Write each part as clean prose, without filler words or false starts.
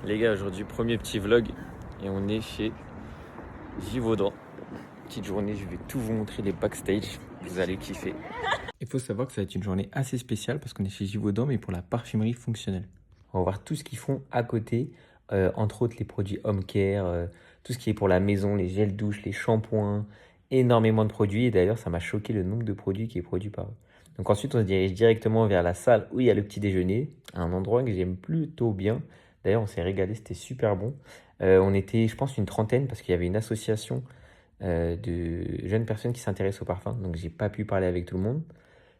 Les gars, aujourd'hui, premier petit vlog et on est chez Givaudan. Petite journée, je vais tout vous montrer les backstage, vous allez kiffer. Il faut savoir que ça va être une journée assez spéciale parce qu'on est chez Givaudan, mais pour la parfumerie fonctionnelle. On va voir tout ce qu'ils font à côté, entre autres les produits home care, tout ce qui est pour la maison, les gels douche, les shampoings, énormément de produits. Et d'ailleurs, ça m'a choqué le nombre de produits qui est produit par eux. Donc ensuite, on se dirige directement vers la salle où il y a le petit déjeuner, un endroit que j'aime plutôt bien. D'ailleurs, on s'est régalé, c'était super bon. On était, je pense, une trentaine parce qu'il y avait une association de jeunes personnes qui s'intéressent au parfum. Donc, j'ai pas pu parler avec tout le monde.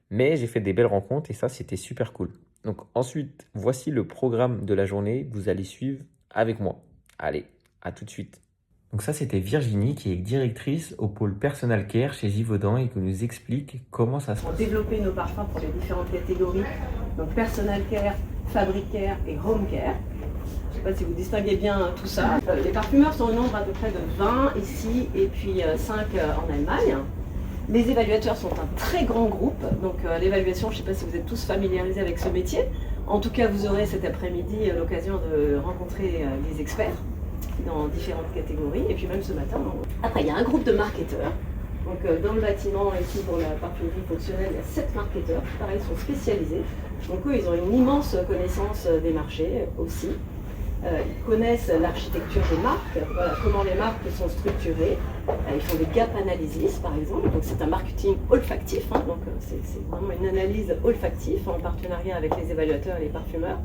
Mais j'ai fait des belles rencontres et ça, c'était super cool. Donc ensuite, voici le programme de la journée que vous allez suivre avec moi. Allez, à tout de suite. Donc ça, c'était Virginie qui est directrice au pôle Personal Care chez Givaudan et qui nous explique comment ça se passe. Pour développer nos parfums pour les différentes catégories, donc Personal Care, Fabric Care et Home Care. Je ne sais pas si vous distinguez bien tout ça. Les parfumeurs sont au nombre à peu près de 20 ici et puis 5 en Allemagne. Les évaluateurs sont un très grand groupe, donc l'évaluation, je ne sais pas si vous êtes tous familiarisés avec ce métier. En tout cas, vous aurez cet après-midi l'occasion de rencontrer les experts dans différentes catégories, et puis même ce matin. Après, il y a un groupe de marketeurs. Donc dans le bâtiment, ici pour la parfumerie fonctionnelle, il y a 7 marketeurs qui, pareil, sont spécialisés. Donc eux, ils ont une immense connaissance des marchés aussi. Ils connaissent l'architecture des marques, voilà, comment les marques sont structurées. Ils font des gap analysis par exemple, donc c'est un marketing olfactif, hein, donc c'est vraiment une analyse olfactive en partenariat avec les évaluateurs et les parfumeurs.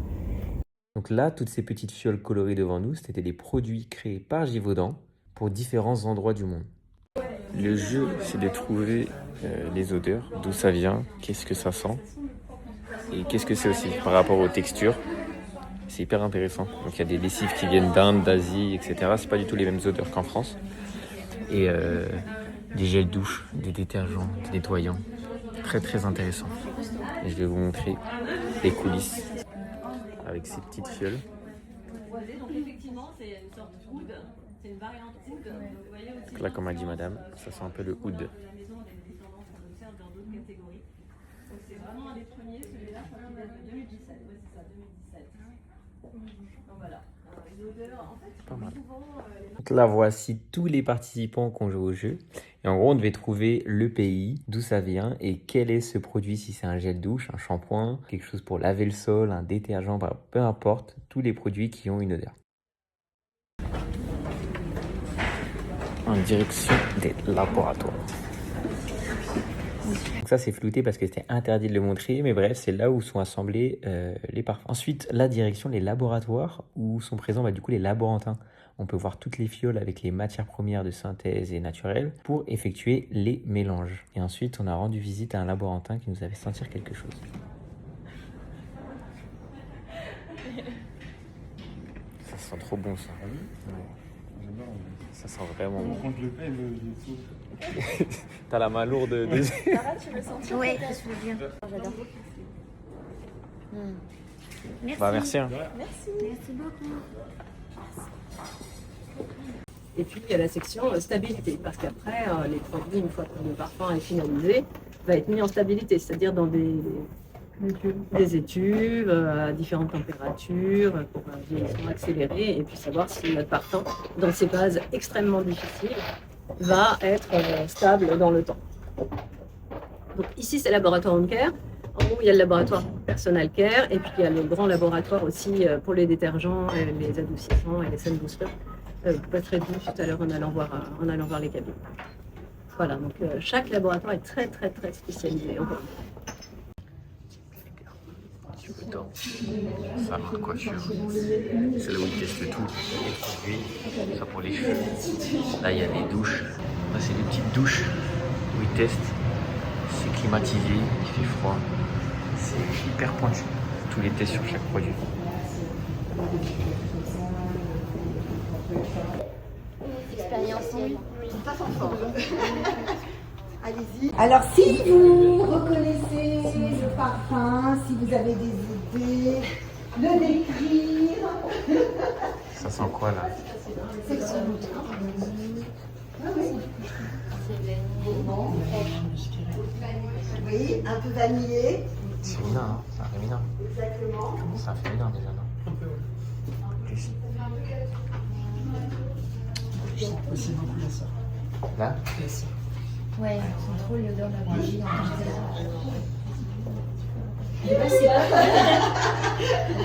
Donc là, toutes ces petites fioles colorées devant nous, c'était des produits créés par Givaudan pour différents endroits du monde. Le jeu, c'est de trouver les odeurs, d'où ça vient, qu'est-ce que ça sent et qu'est-ce que c'est aussi par rapport aux textures. C'est hyper intéressant. Donc il y a des lessives qui viennent d'Inde, d'Asie, etc. C'est pas du tout les mêmes odeurs qu'en France. Et des gels douche, des détergents, des nettoyants. Très très intéressant. Et je vais vous montrer les coulisses avec ces petites fioles. Donc effectivement, c'est une sorte de oud, c'est une variante oud. Donc là, comme a dit madame, ça sent un peu le oud. La maison, on a des tendances qu'on observe dans d'autres catégories. Donc c'est vraiment un des premiers, celui-là, je crois qu'il date de 2017. Oui, c'est ça, 2017. Donc voilà. Les odeurs, en fait, Pas mal. souvent, Donc là, voici tous les participants qui ont joué au jeu. Et en gros, on devait trouver le pays, d'où ça vient et quel est ce produit, si c'est un gel douche, un shampoing, quelque chose pour laver le sol, un détergent, bah, peu importe, tous les produits qui ont une odeur. En direction des laboratoires. Donc ça, c'est flouté parce que c'était interdit de le montrer, mais bref, c'est là où sont assemblés les parfums. Ensuite, la direction, les laboratoires, où sont présents du coup les laborantins. On peut voir toutes les fioles avec les matières premières de synthèse et naturelles pour effectuer les mélanges. Et ensuite, on a rendu visite à un laborantin qui nous avait sentir quelque chose. Ça sent trop bon ça. Ouais. Ça sent vraiment bon. Quand je le fais, je saute. T'as la main lourde de... Oui, je suis bien. J'adore. Merci. Bah merci. Hein. Merci beaucoup. Et puis il y a la section stabilité, parce qu'après, les produits, une fois que le parfum est finalisé, va être mis en stabilité, c'est-à-dire dans des étuves à différentes températures pour un vieillissement accéléré, et puis savoir si notre parfum, dans ces phases extrêmement difficiles, va être stable dans le temps. Donc ici, c'est laboratoire Home Care. En haut, il y a le laboratoire Personal Care, et puis il y a le grand laboratoire aussi pour les détergents, les adoucissants et les scent boosters. Vous passerez dessus tout à l'heure en allant voir les cabines. Voilà, donc chaque laboratoire est très très très spécialisé. Givaudan, ça marque coiffure. C'est là où ils testent tout. Les produits, ça pour les cheveux. Là, il y a les douches. Là, c'est des petites douches où ils testent. C'est climatisé, il fait froid. C'est hyper pointu. Tous les tests sur chaque produit. Expérientiel. Allez-y. Alors, si vous reconnaissez le parfum, si vous avez des idées, le décrire. Ça sent quoi là? C'est ça. Ah oui. Oui, un peu vanillé. C'est féminin, hein? C'est un féminin. Exactement. C'est un féminin déjà, non? Aussi beaucoup la sœur. Là La sœur. Ouais, on sent trop l'odeur de la bougie dans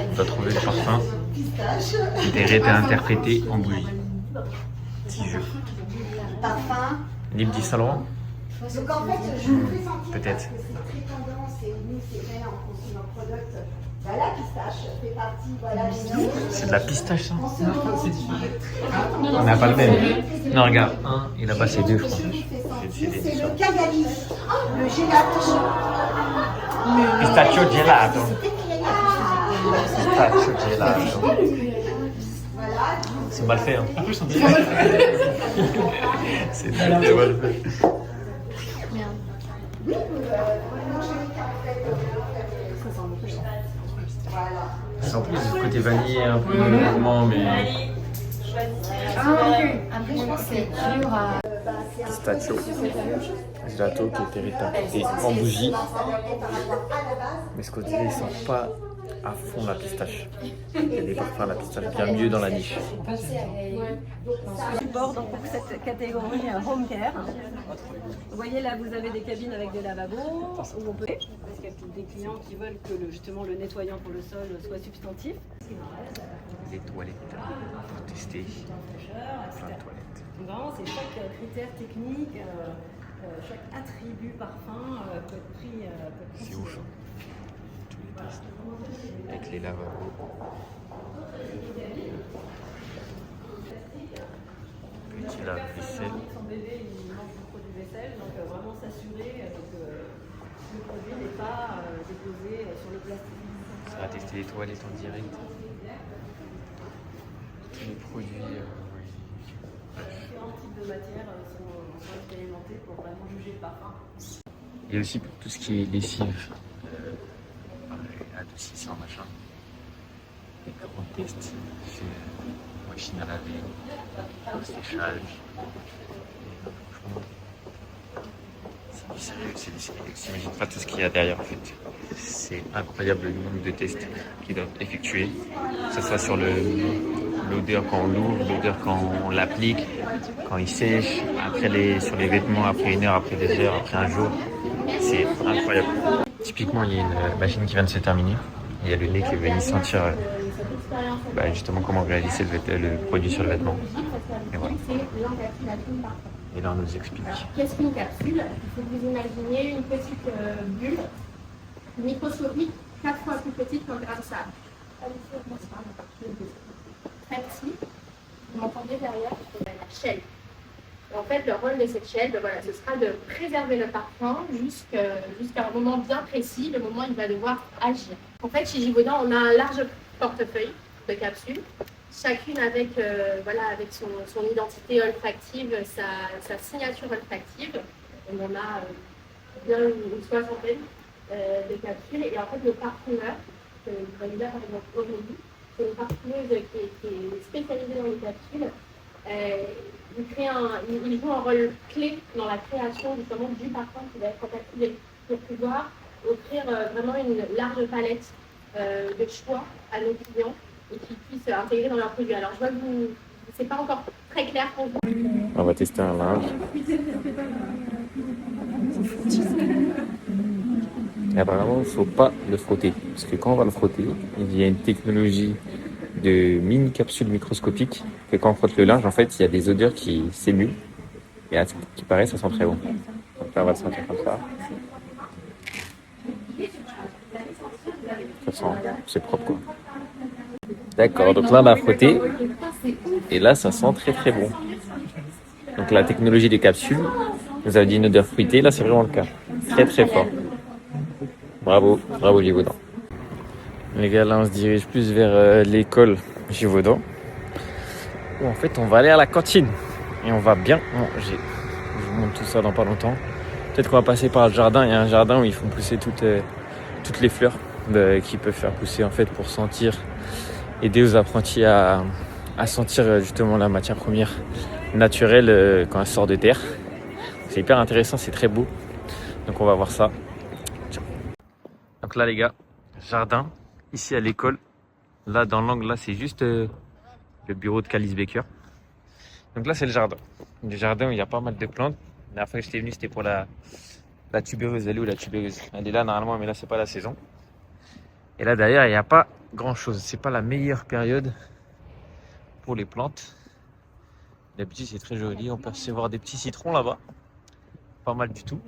On va trouver le parfum qui est réinterprété en bougie. Petit jeu. Parfum. Libre dit Saint-Laurent. Donc en fait, je vous fais sentir Peut-être. parce que c'est très tendance et nous c'est vrai en consumer product. Bah, la pistache fait partie, voilà, des noms. C'est de la pistache ça. En ce moment, c'est différent. On n'a pas le même. Non, regarde, un et là-bas c'est deux, je crois. je vous fais sentir, des c'est différents. le cagali, le gelato. Pistachio gelato. Ah, Pistachio gelato. voilà. C'est mal fait, hein. Après, je sens C'est très mal fait. Oui, Angélique, en fait, voilà. En plus, le côté vanille un peu gourmand, mais Après, je pense que c'est dur à. pistachio gelato qui était réinterprété en bougie. Mais ce côté-là, il sent pas à fond la pistache. Il y a des parfums à la pistache bien mieux dans la niche. Support donc pour cette catégorie home care. Vous voyez là, vous avez des cabines avec des lavabos où on peut, parce qu'il y a des clients qui veulent que justement le nettoyant pour le sol soit substantif. Les toilettes pour tester. Plein de toilettes. Donc vraiment, c'est chaque critère technique, chaque attribut parfum peut être pris. C'est ouf. Hein. Tous les tests. Avec les lavabos. Petit lave-vaisselle. Son bébé, il mange du produit vaisselle, donc vraiment s'assurer que le produit n'est pas déposé sur le plastique. Ça va tester les toilettes en direct. Tous les produits. Différents types de matières sont expérimentés pour vraiment juger le parfum. Il y a aussi pour tout ce qui est lessive, adoucissant, machin. Des grands tests, machine à laver, séchage. C'est du sérieux, c'est du sérieux. T'imagines pas tout ce qu'il y a derrière en fait. C'est incroyable le nombre de tests qu'ils doivent effectuer, que ce soit sur l'odeur quand on l'ouvre, l'odeur quand on l'applique, quand il sèche, après sur les vêtements, après une heure, après 2 heures, après un jour. C'est incroyable. Typiquement, il y a une machine qui vient de se terminer. Il y a le nez qui est venu sentir justement comment réaliser le produit sur le vêtement. Et voilà. Et là, on nous explique. Qu'est-ce qu'une capsule? Il faut que vous imaginiez une petite bulle microscopique, 4 fois plus petite qu'un grain de sable. Très petit. Vous m'entendez derrière la shell. En fait, le rôle de cette shell, ce sera de préserver le parfum jusqu'à un moment bien précis, le moment où il va devoir agir. En fait, chez Givaudan, on a un large portefeuille de capsules, chacune avec son identité olfactive, sa signature olfactive. Donc, on a bien une 60aine de capsules. Et en fait, le parfumeur, vous voyez là par exemple Aurélie, c'est une parfumeuse qui est spécialisée dans les capsules. Il joue un rôle clé dans la création justement du parfum qui va être encapsulé pour pouvoir offrir vraiment une large palette de choix à nos clients et qu'ils puissent intégrer dans leurs produits. Alors je vois que c'est pas encore très clair pour vous. On va tester un linge. Et apparemment, il ne faut pas le frotter. Parce que quand on va le frotter, il y a une technologie de mini capsules microscopiques que quand on frotte le linge, en fait, il y a des odeurs qui s'émulent. Et à ce qui paraît, ça sent très bon. Donc là, on va le sentir comme ça. Ça sent, c'est propre quoi. D'accord, donc là, on a frotté. Et là, ça sent très très bon. Donc la technologie des capsules nous a dit une odeur fruitée. Là, c'est vraiment le cas. Très très fort. Bravo, bravo Givaudan. Les gars, là on se dirige plus vers l'école Givaudan. Où en fait on va aller à la cantine. Et on va bien manger. Je vous montre tout ça dans pas longtemps. Peut-être qu'on va passer par le jardin. Il y a un jardin où ils font pousser toutes les fleurs qui peuvent faire pousser en fait pour aider aux apprentis à sentir justement la matière première naturelle quand elle sort de terre. C'est hyper intéressant, c'est très beau. Donc on va voir ça. Donc là les gars, jardin, ici à l'école. Là dans l'angle là c'est juste le bureau de Calice Baker. Donc là, c'est le jardin. Le jardin où il y a pas mal de plantes. La dernière fois que j'étais venu, c'était pour la tubéreuse. Elle est où la tubéreuse? Elle est là normalement, mais là, c'est pas la saison. Et là, derrière, il n'y a pas grand-chose. C'est pas la meilleure période pour les plantes. D'habitude, c'est très joli. On peut voir des petits citrons là-bas. Pas mal du tout.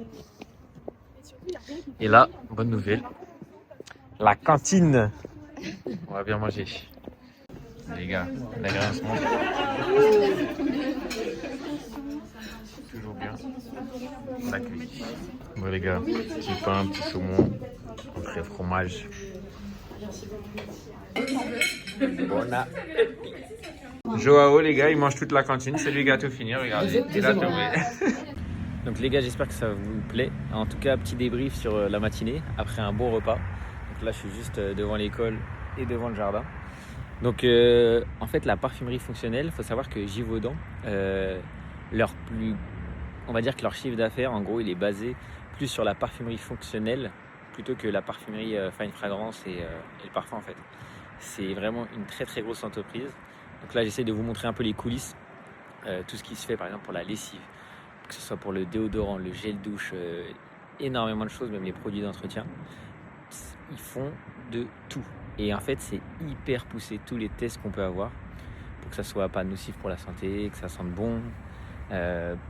Et là, bonne nouvelle. La cantine. On va bien manger. Les gars, l'agrément. Toujours bien. On accueille. Bon les gars, petit pain, petit saumon, entrée fromage. Bon appétit. Joao les gars, il mange toute la cantine, c'est lui gâteau fini, regardez. Il a trouvé. Donc les gars, j'espère que ça vous plaît. En tout cas, petit débrief sur la matinée après un bon repas. Donc là, je suis juste devant l'école et devant le jardin. Donc en fait, la parfumerie fonctionnelle, il faut savoir que Givaudan, on va dire que leur chiffre d'affaires, en gros, il est basé plus sur la parfumerie fonctionnelle plutôt que la parfumerie fine fragrance et le parfum en fait. C'est vraiment une très très grosse entreprise. Donc là, j'essaie de vous montrer un peu les coulisses, tout ce qui se fait par exemple pour la lessive, que ce soit pour le déodorant, le gel douche, énormément de choses, même les produits d'entretien. Ils font de tout. Et en fait, c'est hyper poussé, tous les tests qu'on peut avoir, pour que ça soit pas nocif pour la santé, que ça sente bon,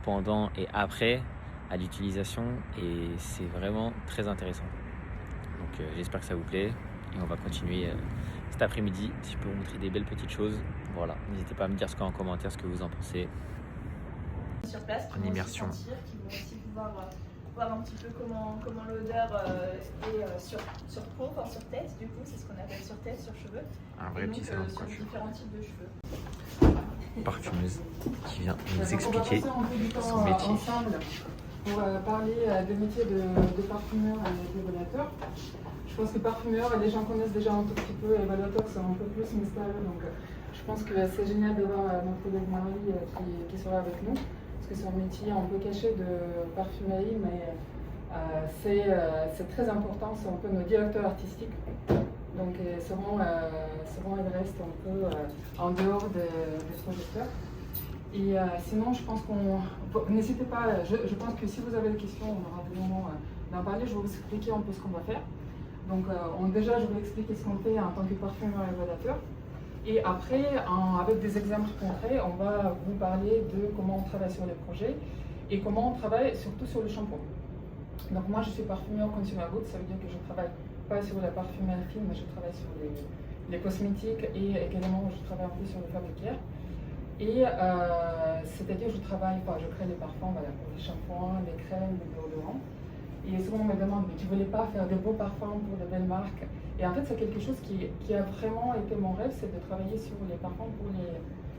pendant et après à l'utilisation. Et c'est vraiment très intéressant. Donc j'espère que ça vous plaît. Et on va continuer cet après-midi. Si je peux vous montrer des belles petites choses. Voilà, n'hésitez pas à me dire en commentaire ce que vous en pensez. Sur place, en immersion. Qui vont aussi pouvoir voir un petit peu comment l'odeur est sur peau, enfin sur tête, du coup, c'est ce qu'on appelle sur tête, sur cheveux. Un vrai petit salon de sur coiffure. différents types de cheveux. Parfumeuse qui vient nous expliquer son métier. Ensemble pour parler des métiers de parfumeur et d'évaluateur. Je pense que parfumeur, les gens connaissent déjà un tout petit peu, évaluateur c'est un peu plus mystérieux, donc je pense que c'est génial d'avoir notre collègue Marie qui sera avec nous. Que c'est un métier un peu caché de parfumerie, mais c'est très important, c'est un peu nos directeurs artistiques. Donc souvent ils restent un peu en dehors des projecteurs. Et sinon, je pense n'hésitez pas, je pense que si vous avez des questions, on aura des moments d'en parler, je vais vous expliquer un peu ce qu'on va faire. Donc déjà, je vais expliquer ce qu'on fait en tant que parfumeur et évaluateur. Et après, avec des exemples concrets, on va vous parler de comment on travaille sur les projets et comment on travaille surtout sur le shampoing. Donc moi, je suis parfumeur consumer goods, ça veut dire que je ne travaille pas sur la parfumerie fine, mais je travaille sur les cosmétiques et également je travaille un peu sur le fabricaire. Et c'est-à-dire je crée les parfums, voilà, pour les shampoings, les crèmes, les déodorants. Et souvent on me demande, mais tu ne voulais pas faire de beaux parfums pour de belles marques? Et en fait, c'est quelque chose qui a vraiment été mon rêve, c'est de travailler sur les parfums pour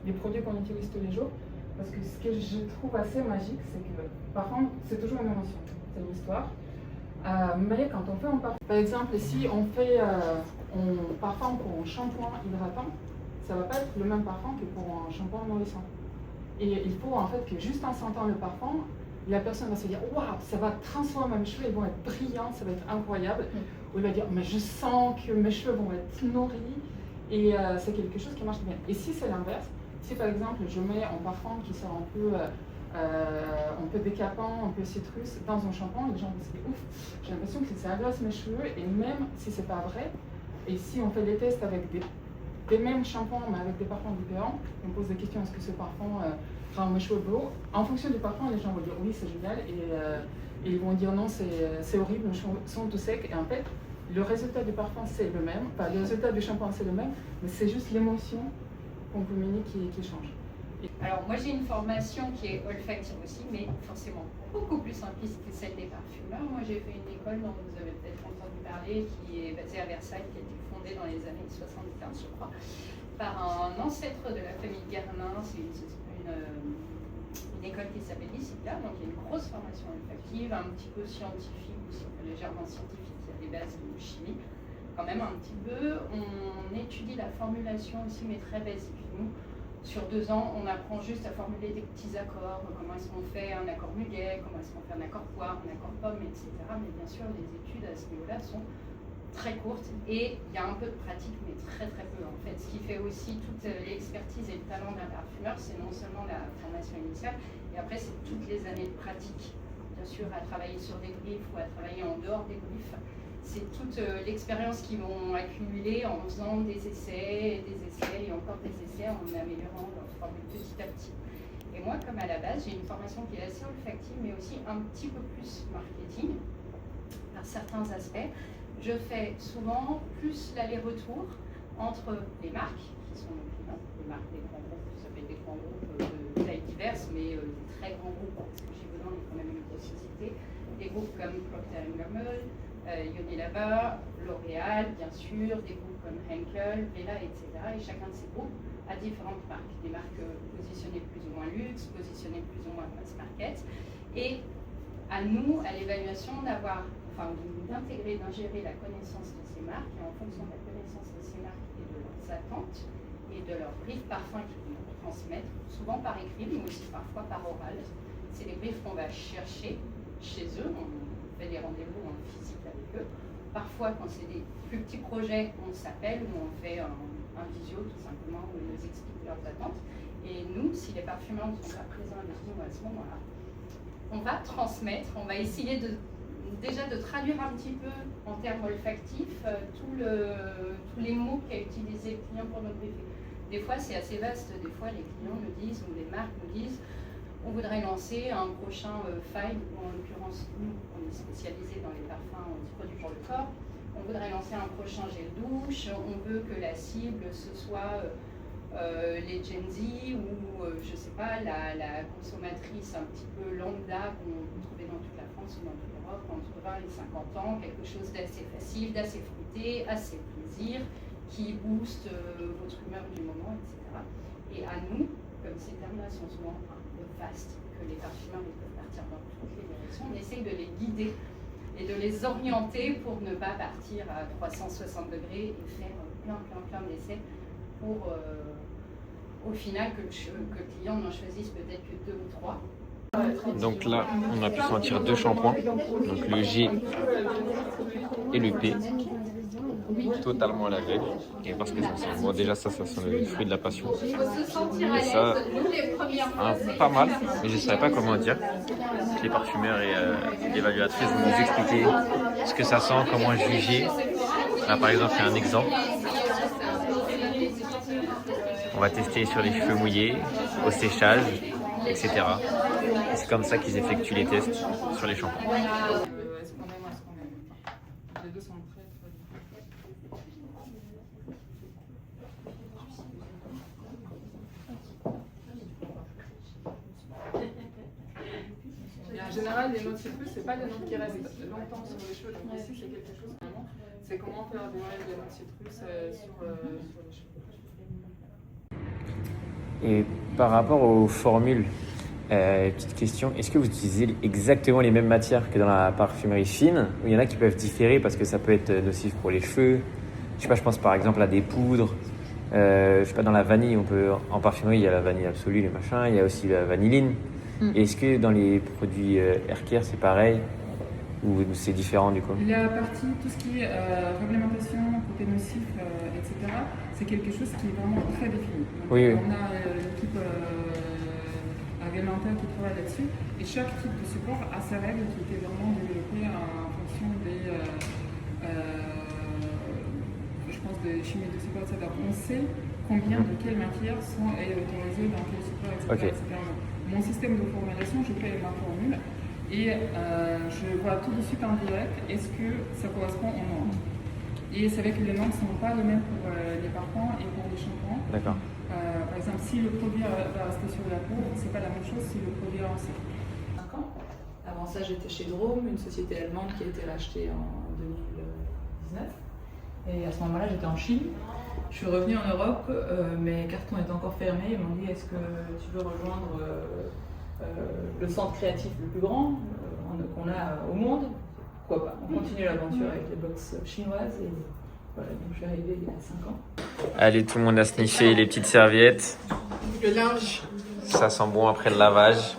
les produits qu'on utilise tous les jours. Parce que ce que je trouve assez magique, c'est que parfum, c'est toujours une émotion, c'est une histoire. Mais quand on fait un parfum, par exemple, si on fait un parfum pour un shampoing hydratant, ça ne va pas être le même parfum que pour un shampoing nourrissant. Et il faut en fait que juste en sentant le parfum, la personne va se dire « Waouh, ça va transformer mes cheveux, ils vont être brillants, ça va être incroyable ». Ou il va dire « Mais je sens que mes cheveux vont être nourris ». Et c'est quelque chose qui marche bien. Et si c'est l'inverse, si par exemple je mets un parfum qui sort un peu décapant, un peu citrus dans un shampoing, les gens vont se dire « Ouf, j'ai l'impression que ça agresse mes cheveux ». Et même si c'est pas vrai, et si on fait des tests avec des mêmes shampoings mais avec des parfums différents, on pose des questions, est-ce que ce parfum rend mes cheveux beaux? En fonction du parfum, les gens vont dire oui, c'est génial, et ils vont dire non, c'est horrible, mes cheveux sont tout secs. Et en fait, le résultat du parfum c'est le même, enfin le résultat du shampoing c'est le même, mais c'est juste l'émotion qu'on communique qui change. Alors moi j'ai une formation qui est olfactive aussi, mais forcément beaucoup plus simpliste que celle des parfumeurs. Moi j'ai fait une école dont vous avez peut-être entendu parler, qui est basée à Versailles, qui a été fondée dans les années 75 je crois, par un ancêtre de la famille Guernin. C'est une école qui s'appelle l'ICIPLA, donc il y a une grosse formation olfactive, un petit peu scientifique aussi, légèrement scientifique, il y a des bases de chimie, quand même un petit peu. On étudie la formulation aussi, mais très basique. Nous, sur 2 ans, on apprend juste à formuler des petits accords, comment est-ce qu'on fait un accord muguet, comment est-ce qu'on fait un accord poire, un accord pomme, etc. Mais bien sûr, les études à ce niveau-là sont très courtes et il y a un peu de pratique, mais très très peu en fait. Ce qui fait aussi toute l'expertise et le talent d'un parfumeur, c'est non seulement la formation initiale, et après c'est toutes les années de pratique. Bien sûr, à travailler sur des griffes ou à travailler en dehors des griffes. C'est toute l'expérience qu'ils vont accumuler en faisant des essais et encore des essais, en améliorant leur formule petit à petit. Et moi, comme à la base, j'ai une formation qui est assez olfactive, mais aussi un petit peu plus marketing, par certains aspects. Je fais souvent plus l'aller-retour entre les marques, qui sont nos clients, les marques des grands groupes, ça peut être des grands groupes de tailles diverses, mais des très grands groupes, parce que Givaudan est quand même une grosse société, des groupes comme Procter & Gamble, Unilever, L'Oréal, bien sûr, des groupes comme Henkel, Vela, etc. Et chacun de ces groupes a différentes marques. Des marques positionnées plus ou moins luxe, positionnées plus ou moins mass market. Et à nous, à l'évaluation, d'intégrer, d'ingérer la connaissance de ces marques, et en fonction de la connaissance de ces marques et de leurs attentes et de leurs briefs parfums qu'ils vont transmettre, souvent par écrit, mais aussi parfois par oral. C'est les briefs qu'on va chercher chez eux. On fait des rendez-vous en physique avec eux. Parfois, quand c'est des plus petits projets, on s'appelle ou on fait un visio tout simplement où ils nous expliquent leurs attentes. Et nous, si les parfumeurs ne sont pas présents avec nous à ce moment-là, on va transmettre, on va essayer déjà de traduire un petit peu en termes olfactifs tous les mots qu'a utilisé le client pour nous briefer. Des fois, c'est assez vaste. Des fois, les clients nous disent ou les marques nous disent on voudrait lancer un prochain file, ou en l'occurrence, nous, on est spécialisé dans les parfums anti-produits pour le corps. On voudrait lancer un prochain gel douche. On veut que la cible, ce soit les Gen Z ou, je sais pas, la consommatrice un petit peu lambda qu'on peut trouver dans toute la France ou dans toute l'Europe, entre 20 et 50 ans, quelque chose d'assez facile, d'assez fruité, assez plaisir, qui booste votre humeur du moment, etc. Et à nous, comme ces termes-là sont souvent vastes, que les parfumeurs peuvent partir dans toutes les directions, on essaye de les guider et de les orienter pour ne pas partir à 360 degrés et faire plein d'essais pour au final que le client n'en choisisse peut-être que 2 ou 3. Donc là, on a pu sentir 2 shampoings, donc le G et le P, totalement à l'aveugle, et parce que ça sent, bon déjà ça sent le fruit de la passion, et ça, pas mal, mais je ne savais pas comment dire. Les parfumeurs et l'évaluatrice vont nous expliquer ce que ça sent, comment juger. Là par exemple, il y a un exemple. On va tester sur les cheveux mouillés, au séchage, etc. Et c'est comme ça qu'ils effectuent les tests sur les shampoings. Est-ce qu'on aime, les deux sont très Et en général, les notes citrus, c'est pas des notes qui restent longtemps sur les cheveux. Donc ici, c'est quelque chose vraiment. C'est comment faire démarrer des notes citrus sur les cheveux. Et par rapport aux formules, petite question, est-ce que vous utilisez exactement les mêmes matières que dans la parfumerie fine, ou il y en a qui peuvent différer parce que ça peut être nocif pour les cheveux? Je sais pas, je pense par exemple à des poudres. Je sais pas, dans la vanille, en parfumerie, il y a la vanille absolue, les machins, il y a aussi la vanilline. Est-ce que dans les produits haircare, c'est pareil ou c'est différent du coup? La partie, tout ce qui est réglementation, côté nocif, etc., c'est quelque chose qui est vraiment très défini. Donc, oui. On a l'équipe réglementaire qui travaille là-dessus, et chaque type de support a ses règles qui étaient vraiment développées en fonction des, je pense, des chimies de support, etc. On sait combien de quelles matières est autorisée dans quel support, etc. Okay. etc. Mon système de formulation, je crée ma formule. Et je vois tout de suite en direct, est-ce que ça correspond aux normes. Et c'est vrai que les normes ne sont pas les mêmes pour les parfums et pour les shampoings. D'accord. Par exemple, si le produit va rester sur la peau, c'est pas la même chose si le produit est lancé. 5 ans. Avant ça, j'étais chez Drôme, une société allemande qui a été rachetée en 2019. Et à ce moment-là, j'étais en Chine. Je suis revenue en Europe, mes cartons étaient encore fermés. Ils m'ont dit, est-ce que tu veux rejoindre le centre créatif le plus grand qu'on a au monde? Pourquoi pas? On continue l'aventure avec les box chinoises et voilà, donc je suis arrivée il y a 5 ans. Allez, tout le monde a sniffé les petites serviettes. Le linge. Ça sent bon après le lavage.